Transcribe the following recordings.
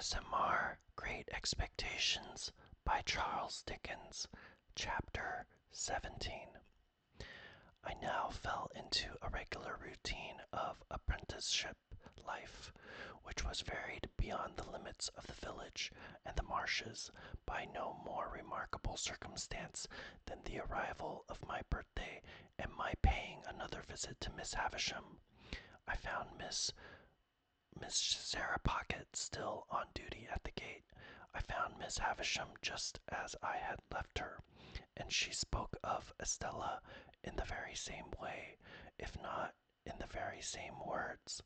EdutainmentASMR Great Expectations by Charles Dickens, Chapter 17. I now fell into a regular routine of apprenticeship life, which was varied beyond the limits of the village and the marshes by no more remarkable circumstance than the arrival of my birthday and my paying another visit to Miss Havisham. I found Miss Sarah Pocket still on duty at the gate. I found Miss Havisham just as I had left her, and she spoke of Estella in the very same way, if not in the very same words.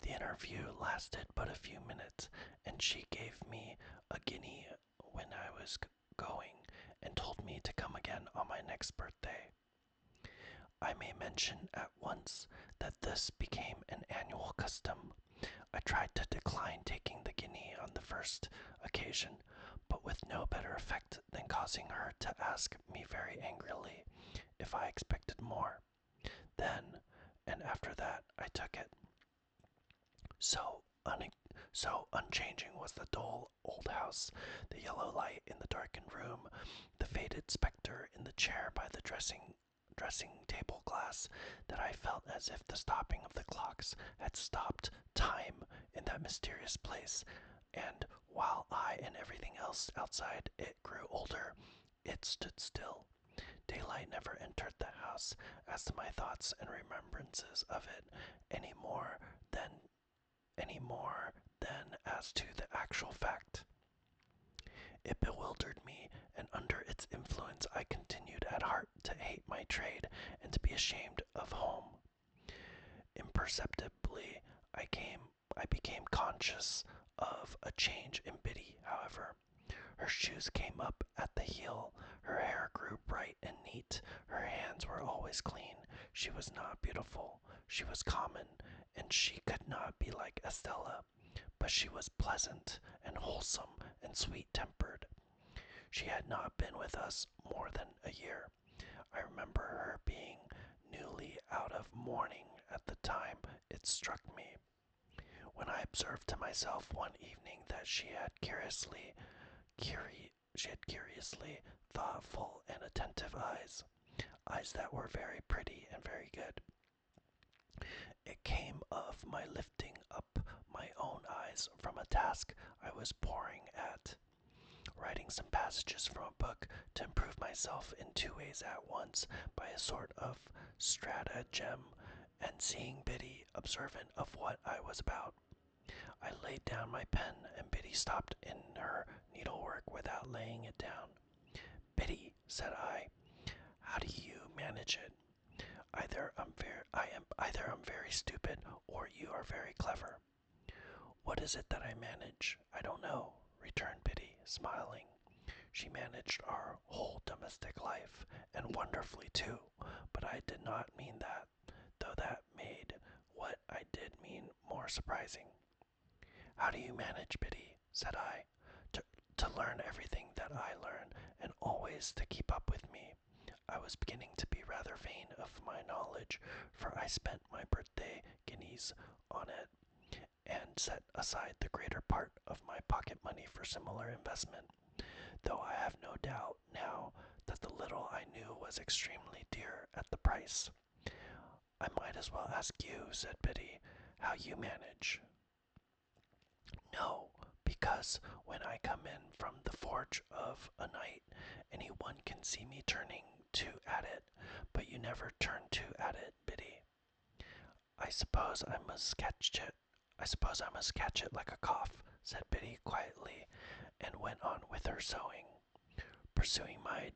The interview lasted but a few minutes, and she gave me a guinea when I was going, and told me to come again on my next birthday. I may mention at once that this became an annual custom. I tried to decline taking the guinea on the first occasion, but with no better effect than causing her to ask me very angrily if I expected more. Then, and after that, I took it. So unchanging was the dull old house, the yellow light in the darkened room, the faded spectre in the chair by the dressing table glass, that I felt as if the stopping of the clocks had stopped time in that mysterious place, and while I and everything else outside it grew older, it stood still. Daylight never entered the house as to my thoughts and remembrances of it any more than as to the actual fact. It bewildered me, and under its influence I continued at heart to hate my trade and to be ashamed of home. Imperceptibly, I became conscious of a change in Biddy, however. Her shoes came up at the heel, her hair grew bright and neat, her hands were always clean. She was not beautiful, she was common, and she could not be like Estella, but she was pleasant and wholesome and sweet-tempered. She had not been with us more than a year. I remember her being newly out of mourning at the time it struck me, when I observed to myself one evening that she had curiously thoughtful and attentive eyes that were very pretty and very good. It came of my lifting up my own eyes from a task I was poring at, writing some passages from a book to improve myself in two ways at once by a sort of stratagem, and seeing Biddy observant of what I was about. I laid down my pen, and Biddy stopped in her needlework without laying it down. "Biddy," said I, "how do you manage it? Either I'm very stupid, or you are very clever." "What is it that I manage? I don't know," returned Biddy, smiling. She managed our whole domestic life, and wonderfully too, but I did not mean that, though that made what I did mean more surprising. "How do you manage, Biddy?" said I. To learn everything that I learn, and always to keep up with me." I was beginning to be rather vain of my knowledge, for I spent my birthday guineas on it, and set aside the greater part of my pocket money for similar investment, though I have no doubt now that the little I knew was extremely dear at the price. "I might as well ask you," said Biddy, "how you manage." "No, because when I come in from the forge of a night, any one can see me turning to at it, but you never turn to at it, Biddy." I suppose I must catch it like a cough," said Biddy quietly, and went on with her sewing. Pursuing my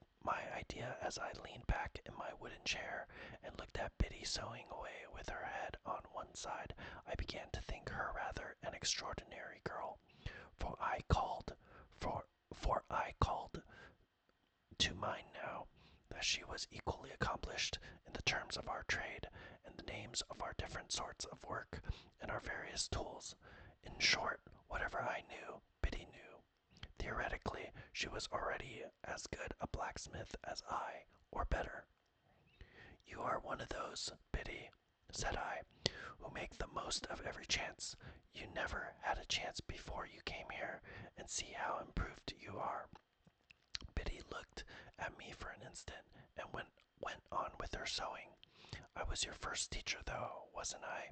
idea as I leaned back in my wooden chair and looked at Biddy sewing away with her head on one side, I began to think her rather an extraordinary girl, for I called to mind now that she was equally accomplished in the terms of our trade, and the names of our different sorts of work, and our various tools. In short, whatever I knew, Biddy knew. Theoretically, she was already as good a blacksmith as I, or better. "You are one of those, Biddy," said I, "who make the most of every chance. You never had a chance before you came see how improved you are." Biddy looked at me for an instant and went on with her sewing. "I was your first teacher, though, wasn't I?"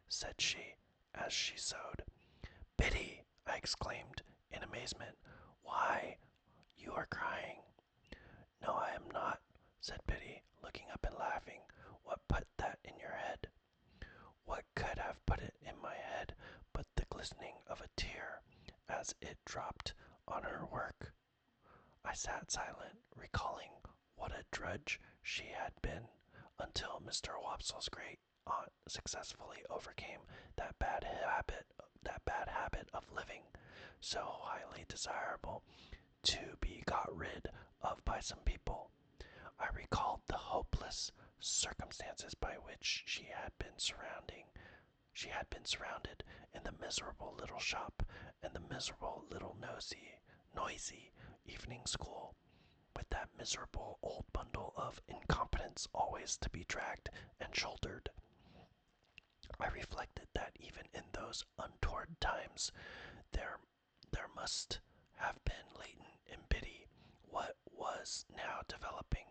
said she, as she sewed. "Biddy!" I exclaimed in amazement. "Why, you are crying." "No, I am not," said Biddy, looking up and laughing. "What put that in your head?" What could have put it in my head but the glistening of a tear as it dropped on her work? I sat silent, recalling what a drudge she had been, until Mr. Wopsle's great aunt successfully overcame that bad habit of living, so highly desirable to be got rid of by some people. I recalled the hopeless circumstances by which she had been surrounded in the miserable little shop and the miserable little noisy evening school, with that miserable old bundle of incompetence always to be dragged and shouldered. I reflected that even in those untoward times there must have been latent in Biddy what was now developing,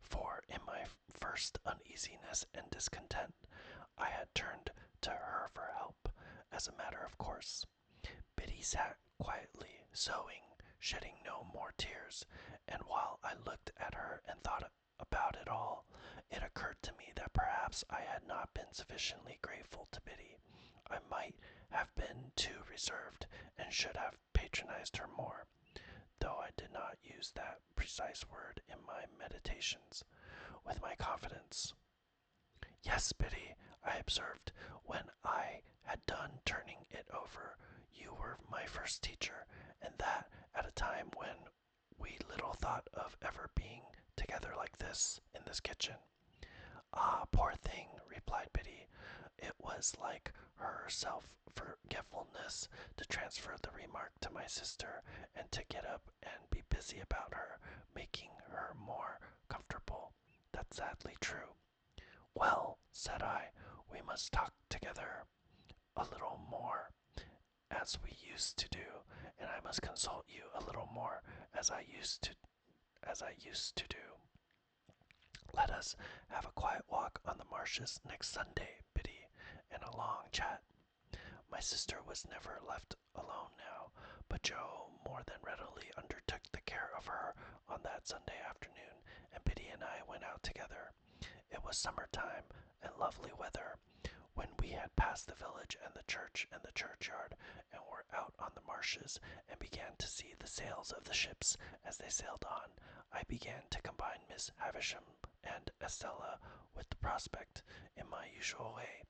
for in my first uneasiness and discontent I had turned to her for help, as a matter of course. Biddy sat quietly sewing, shedding no more tears, and while I looked at her and thought about it all, it occurred to me that perhaps I had not been sufficiently grateful to Biddy. I might have been too reserved and should have patronized her more, though I did not use that precise word in my meditations with my confidence. "Yes, Biddy," I observed, when I had done turning it over, "you were my first teacher, and that at a time when we little thought of ever being together like this in this kitchen." "Ah, poor thing," replied Biddy. It was like her self-forgetfulness to transfer the remark to my sister and to get up and be busy about her, making her more comfortable. "That's sadly true." "Well," said I, "we must talk together a little more, as we used to do, and I must consult you a little more, as I used to do. Let us have a quiet walk on the marshes next Sunday, Biddy, and a long chat." My sister was never left alone now, but Joe more than readily undertook the care of her on that Sunday afternoon, and Biddy and I went out together. It was summertime and lovely weather. When we had passed the village and the church and the churchyard, and were out on the marshes, and began to see the sails of the ships as they sailed on, I began to combine Miss Havisham and Estella with the prospect in my usual way.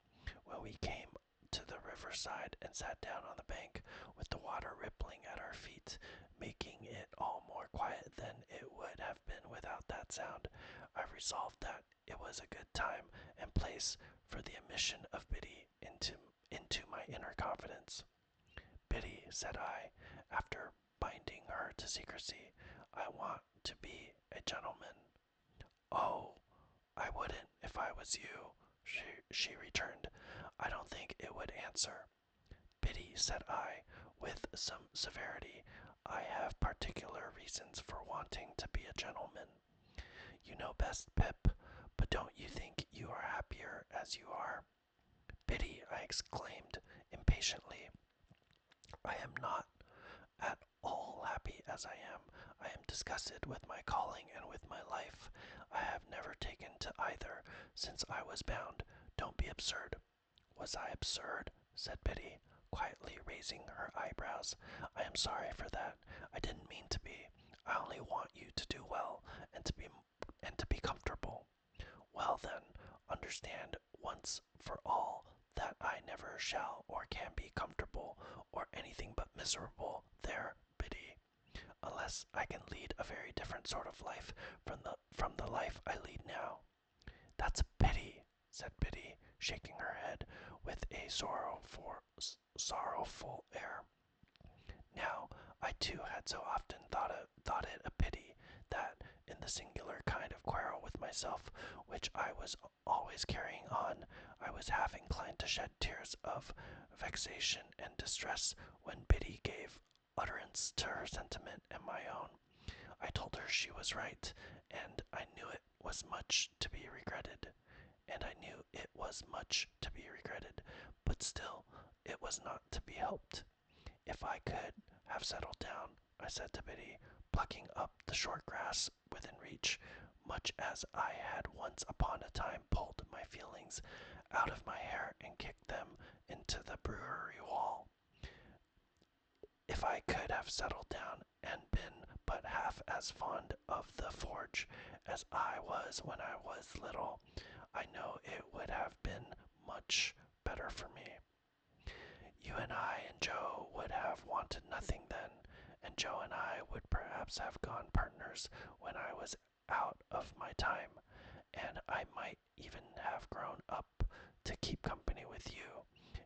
When we came to the riverside and sat down on the bank, with the water rippling at our feet, making it all more quiet than it would have been without that sound, I resolved that it was a good time and place for the admission of Biddy into my inner confidence. "Biddy," said I, after binding her to secrecy, "I want to be a gentleman." "Oh, I wouldn't if I was you," she returned. "I don't think it would answer." "Biddy," said I, with some severity, "I have particular reasons for wanting to be a gentleman." "You know best, Pip, but don't you think you are happier as you are?" "Biddy," I exclaimed impatiently, "I am not at all happy as I am. I am disgusted with my calling and with my life. I have never taken to either since I was bound. Don't be absurd." "Was I absurd?" said Biddy, quietly raising her eyebrows. "I am sorry for that. I didn't mean to be. I only want you to do well and to be comfortable." "Well then, understand once for all that I never shall or can be comfortable or anything but miserable there, Biddy, unless I can lead a very different sort of life from the life I lead now." "That's a pity," said Biddy, shaking her head with a sorrowful air. Now, I too had so often thought it a pity that, in the singular kind of quarrel with myself which I was always carrying on, I was half inclined to shed tears of vexation and distress when Biddy gave utterance to her sentiment and my own. I told her she was right, and I knew it was much to be regretted. And I knew it was much to be regretted, but still, it was not to be helped. If I could have settled down, I said to Biddy, plucking up the short grass within reach, much as I had once upon a time pulled my feelings out of my hair and kicked them into the brewery wall. If I could have settled down and been but half as fond of the forge as I was when I was little, I know it would have been much better for me. You and I and Joe would have wanted nothing then, and Joe and I would perhaps have gone partners when I was out of my time, and I might even have grown up to keep company with you,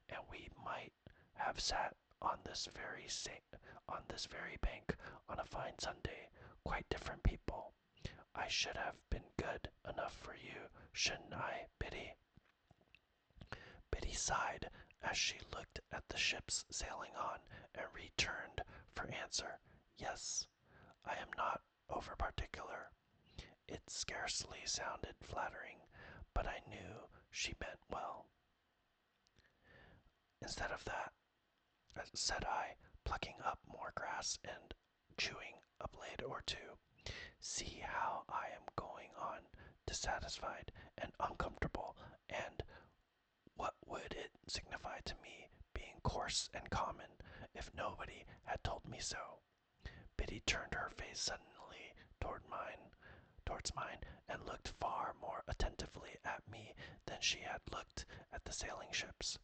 and we might have sat on this very bank on a fine Sunday, quite different people. I should have been good enough for you, shouldn't I, Biddy? Biddy sighed as she looked at the ships sailing on and returned for answer. Yes, I am not over particular. It scarcely sounded flattering, but I knew she meant well. Instead of that, said I, plucking up more grass and chewing a blade or two, see how I am going on, dissatisfied and uncomfortable, and what would it signify to me, being coarse and common, if nobody had told me so? Biddy turned her face suddenly towards mine, and looked far more attentively at me than she had looked at the sailing ships.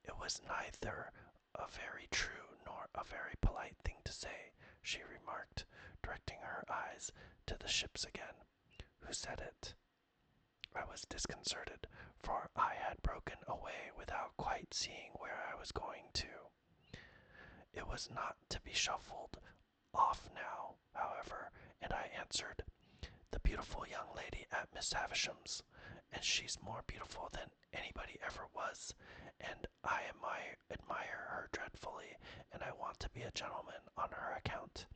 It was neither a very true nor a very polite thing to say, she remarked, directing her eyes to the ships again. Who said it? I was disconcerted, for I had broken away without quite seeing where I was going to. It was not to be shuffled off now, however, and I answered, the beautiful young lady at Miss Havisham's, and she's more beautiful than anybody ever was, and I admire her dreadfully, and I want to be a gentleman on her account.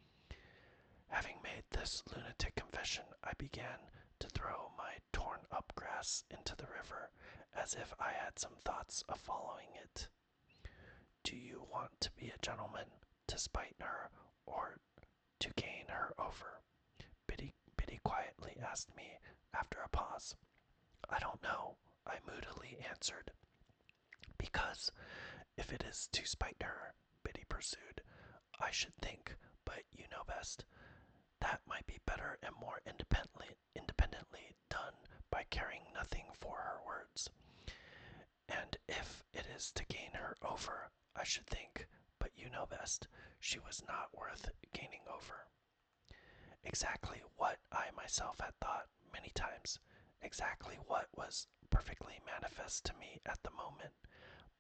Having made this lunatic confession, I began to throw my torn-up grass into the river, as if I had some thoughts of following it. Do you want to be a gentleman, to spite her, or to gain her over? Biddy quietly asked me after a pause. I don't know, I moodily answered. Because if it is to spite her, Biddy pursued, I should think, but you know best, that might be better and more independently done by caring nothing for her words. And if it is to gain her over, I should think, but you know best, she was not worth gaining over. Exactly what I myself had thought many times, exactly what was perfectly manifest to me at the moment.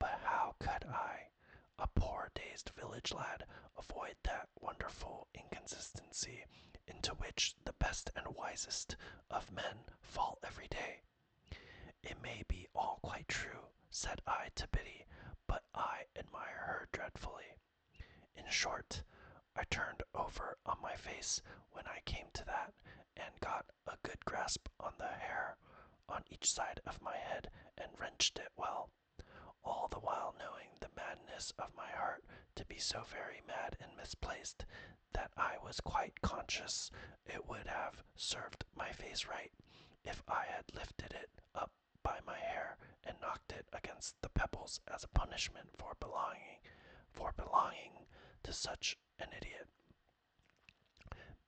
But how could I, a poor dazed village lad, avoid that wonderful inconsistency into which the best and wisest of men fall every day? It may be all quite true, said I to Biddy, but I admire her dreadfully. In short, I turned over on my face when I came to that, and got a good grasp on the hair on each side of my head, and wrenched it well, all the while knowing the madness of my heart to be so very mad and misplaced, that I was quite conscious it would have served my face right if I had lifted it up by my hair and knocked it against the pebbles as a punishment for belonging to such an idiot.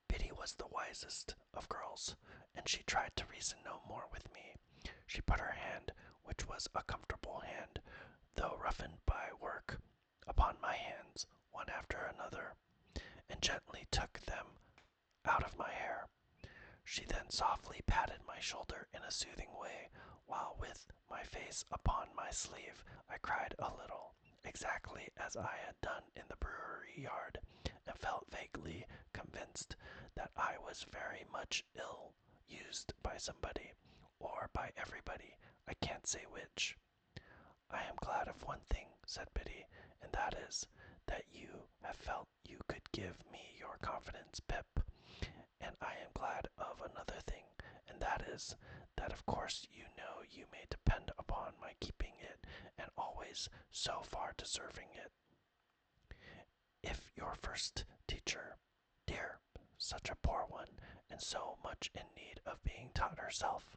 Biddy was the wisest of girls, and she tried to reason no more with me. She put her hand, which was a comfortable hand, though roughened by work, upon my hands, one after another, and gently took them out of my hair. She then softly patted my shoulder in a soothing way, while with my face upon my sleeve I cried a little, exactly as I had done in the brewery yard, and felt vaguely convinced that I was very much ill used by somebody, or by everybody, I can't say which. I am glad of one thing, said Biddy, and that is, that you have felt you could give me your confidence, Pip. And I am glad of another thing, and that is that of course you know you may depend upon my keeping it, and always so far deserving it. If your first teacher, dear, such a poor one, and so much in need of being taught herself,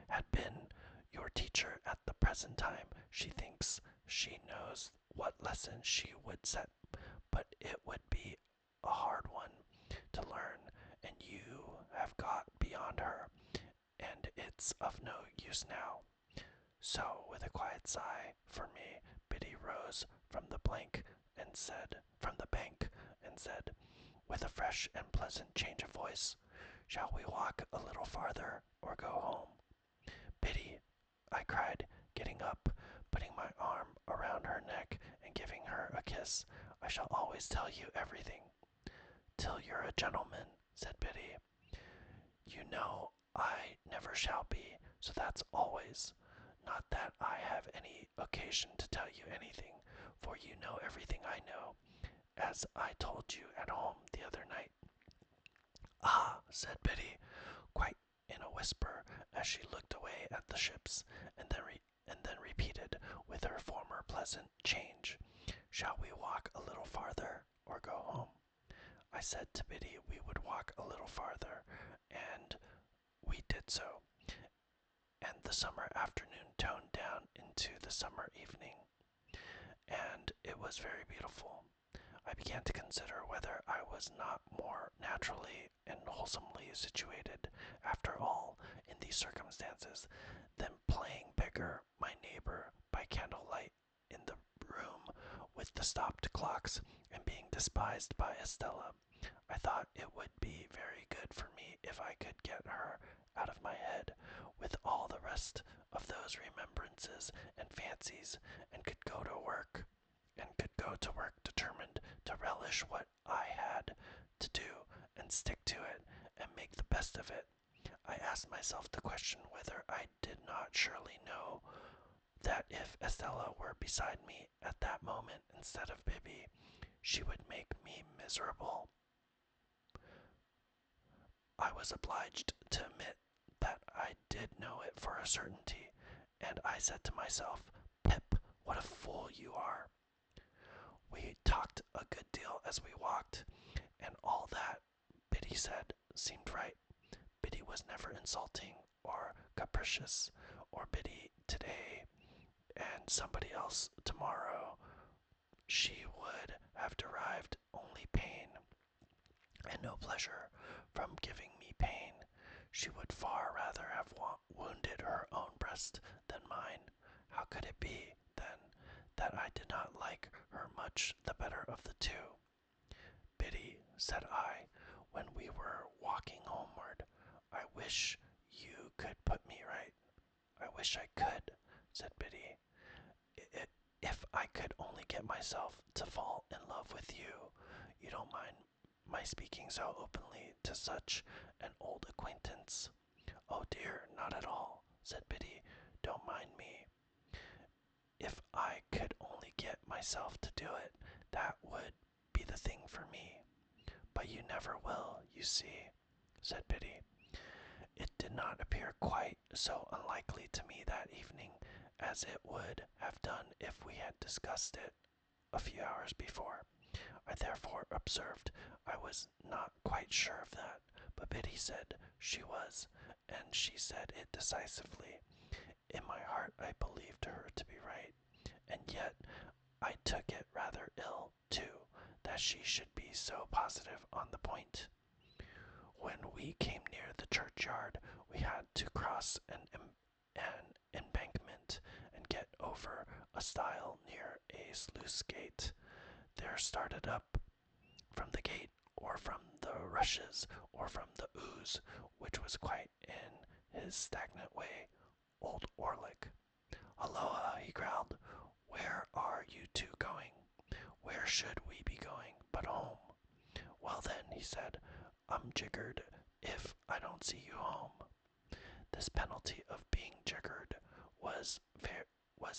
had been your teacher at the present time, she thinks she knows what lesson she would set, but it would be a hard one to learn, and you have got beyond her, and it's of no use now. So, with a quiet sigh for me, Biddy rose from the bank and said, with a fresh and pleasant change of voice, "Shall we walk a little farther or go home?" "Biddy," I cried, getting up, putting my arm around her neck and giving her a kiss, "I shall always tell you everything." "Till you're a gentleman," said Biddy. "You know I never shall be, so that's always. Not that I have any occasion to tell you anything, for you know everything I know, as I told you at home the other night." "Ah," said Biddy, quite in a whisper, as she looked away at the ships, and then repeated, with her former pleasant change, "Shall we walk a little farther, or go home?" I said to Biddy we would walk a little farther, and we did so, and the summer afternoon toned down into the summer evening, and it was very beautiful. I began to consider whether I was not more naturally and wholesomely situated, after all, in these circumstances, than playing beggar my neighbor by candlelight in the room with the stopped clocks, and being despised by Estella. I thought it would be very good for me if I could get her out of my head with all the rest of those remembrances and fancies, and could go to work determined to relish what I had to do and stick to it and make the best of it. I asked myself the question whether I did not surely know that if Estella were beside me at that moment instead of Bibby, she would make me miserable. I was obliged to admit that I did know it for a certainty, and I said to myself, "Pip, what a fool you are." We talked a good deal as we walked, and all that Biddy said seemed right. Biddy was never insulting or capricious, or Biddy today and somebody else tomorrow. She would have derived only pain and no pleasure from giving me pain. She would far rather have wounded her own breast than mine. How could it be, then, that I did not like her much the better of the two? "Biddy," said I, when we were walking homeward, "I wish you could put me right." "I wish I could," said Biddy. If I could only get myself to fall in love with you. You don't mind my speaking so openly to such an old acquaintance?" "Oh dear, not at all," said Biddy. "Don't mind me. If I could only get myself to do it, that would be the thing for me. But you never will, you see," said Biddy. It did not appear quite so unlikely to me that evening as it would have done if we had discussed it a few hours before. I therefore observed I was not quite sure of that, but Biddy said she was, and she said it decisively. In my heart I believed her to be right, and yet I took it rather ill, too, that she should be so positive on the point. When we came near the churchyard, we had to cross an embankment and get over a stile near a sluice gate. There started up from the gate, or from the rushes, or from the ooze, which was quite in his stagnant way, old Orlick. "Halloa," he growled, "where are you two going? Where should we be going but home?" "Well then," he said, "I'm jiggered if I don't see you home." This penalty of being jiggered was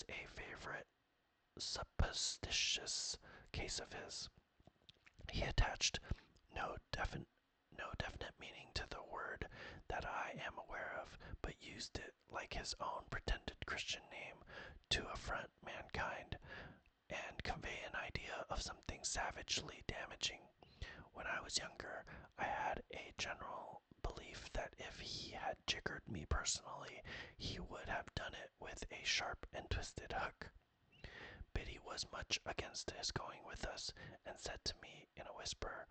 a favorite supposititious case of his. He attached no definite no definite meaning to the word that I am aware of, but used it like his own pretended Christian name to affront mankind and convey an idea of something savagely damaging. When I was younger, I had a general belief that if he had jiggered me personally, he would have done it with a sharp and twisted hook. Biddy was much against his going with us, and said to me in a whisper,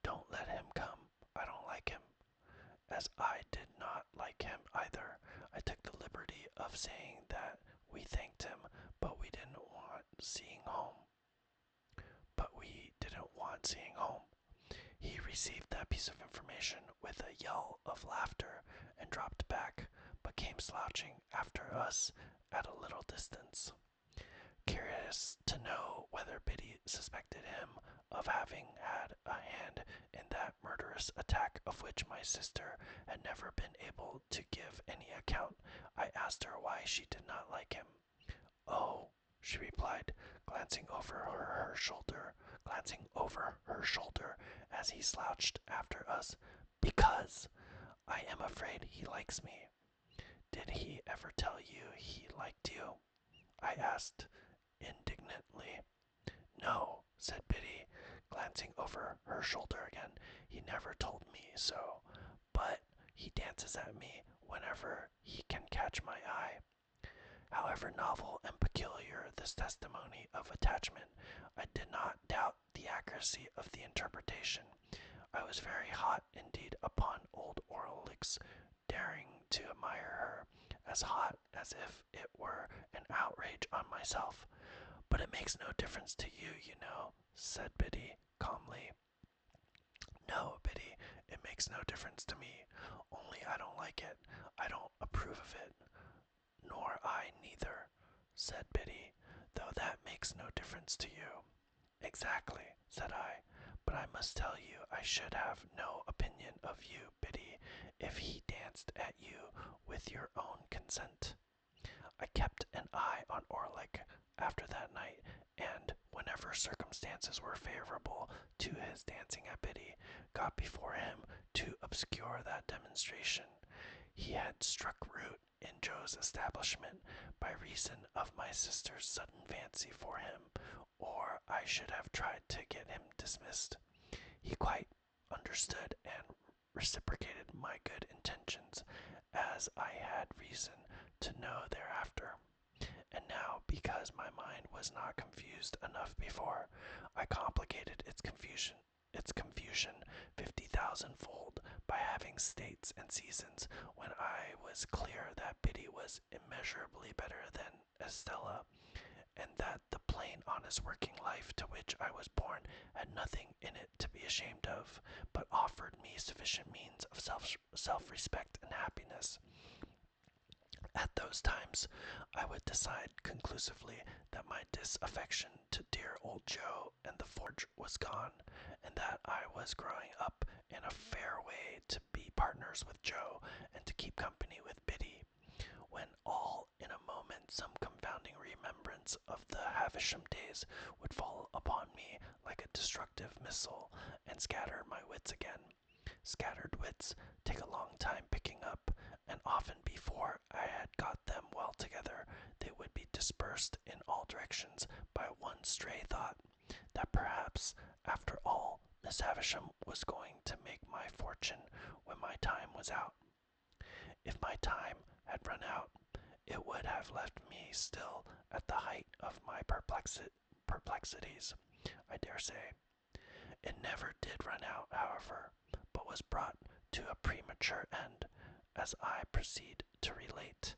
"Don't let him come. I don't like him." As I did not like him either, I took the liberty of saying that we thanked him, but we didn't want seeing home. He received that piece of information with a yell of laughter and dropped back, but came slouching after us at a little distance. Curious to know whether Biddy suspected him of having had a hand in that murderous attack of which my sister had never been able to give any account, I asked her why she did not like him. "Oh," she replied, glancing over her shoulder as he slouched after us, "because I am afraid he likes me." "Did he ever tell you he liked you?" I asked indignantly. "No," said Biddy, glancing over her shoulder again. "He never told me so, but he dances at me whenever he can catch my eye." However novel and peculiar this testimony of attachment, I did not doubt the accuracy of the interpretation. I was very hot indeed upon old Orlick's daring to admire her, as hot as if it were an outrage on myself. "But it makes no difference to you, you know," said Biddy calmly. "No, Biddy, it makes no difference to me, only I don't like it. I don't approve of it." "Nor I neither," said Biddy, "though that makes no difference to you." "Exactly," said I, "but I must tell you I should have no opinion of you, Biddy, if he danced at you with your own consent." I kept an eye on Orlick after that night, and whenever circumstances were favorable to his dancing at Biddy, got before him to obscure that demonstration. He had struck root in Joe's establishment by reason of my sister's sudden fancy for him, or I should have tried to get him dismissed. He quite understood and reciprocated my good intentions, as I had reason to know thereafter. And now, because my mind was not confused enough before, I complicated its confusion 50,000-fold by having states and seasons when I was clear that Biddy was immeasurably better than Estella, and that the plain honest working life to which I was born had nothing in it to be ashamed of, but offered me sufficient means of self-respect and happiness. At those times, I would decide conclusively that my disaffection to dear old Joe and the forge was gone, and that I was growing up in a fair way to be partners with Joe and to keep company with Biddy, when all in a moment some confounding remembrance of the Havisham days would fall upon me like a destructive missile and scatter my wits again. Scattered wits take a long time picking up, and often before I had got them well together, they would be dispersed in all directions by one stray thought, that perhaps, after all, Miss Havisham was going to make my fortune when my time was out. If my time had run out, it would have left me still at the height of my perplexities, I dare say. It never did run out, however, but was brought to a premature end, as I proceed to relate.